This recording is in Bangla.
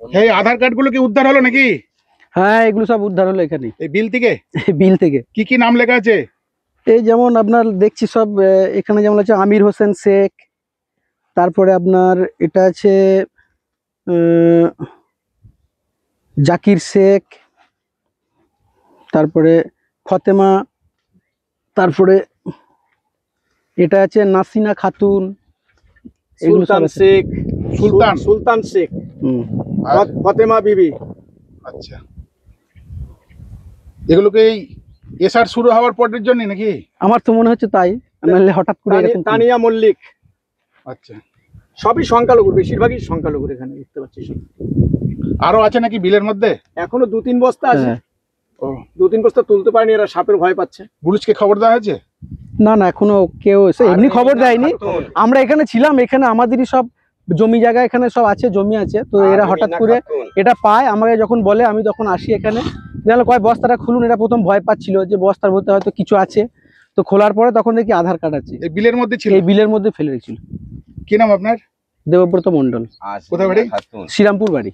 এই আধার কার্ড গুলো কি উদ্ধার হলো নাকি? হ্যাঁ, এগুলো সব উদ্ধার হলো এখানে, এই বিল থেকে। বিল থেকে। কি কি নাম লেখা আছে? এই যেমন আপনার দেখছি সব এখানে যেমন আছে আমির হোসেন শেখ, তারপরে আপনার এটা আছে জাকির শেখ, তারপরে ফতেমা, তারপরে এটা আছে নাসিনা খাতুন, এগুলো সব সুলতান আছে। শেখ, সুলতান শেখ, আর ফতেমা বিবি। আচ্ছা, এগুলোকে এই এসআর শুরু হওয়ার পরের জন্য নাকি? আমার তো মনে হচ্ছে তাই, নাহলে হঠাৎ করে এরকম কি? তানিয়া মল্লিক। আচ্ছা, সবই সংখ্যালঘু, বেশিরভাগই সংখ্যালঘুর এখানে দেখতে পাচ্ছি। আরো আছে নাকি বিলের মধ্যে? এখনো 2-3 বস্তা আছে। হ্যাঁ। ও, 2-3 বস্তা তুলতে পারেনি, এরা সাপের ভয় পাচ্ছে। পুলিশকে খবর দেওয়া হয়েছে? না না, এখনো কেউ এসে এমনি খবর দেয়নি। আমরা এখানে ছিলাম, এখানে আমাদেরই সব জমি জায়গা এখানে সব আছে, জমি আছে, তো এরা হঠাৎ করে এটা পায়, আমাকে যখন বলে আমি তখন আসি এখানে। দেখলো কয় বস্তাটা খুলুন, এরা প্রথম ভয় পাচ্ছিল যে বস্তার মধ্যে হয়তো কিছু আছে, তো খোলার পরে তখন দেখি আধার কার্ড আছে, এই বিলের মধ্যে ছিল। এই বিলের মধ্যে ফেলে রেখেছিল। কি নাম আপনার? দেবব্রত মন্ডল। কোথায় বাড়ি? শ্রীরামপুর বাড়ি।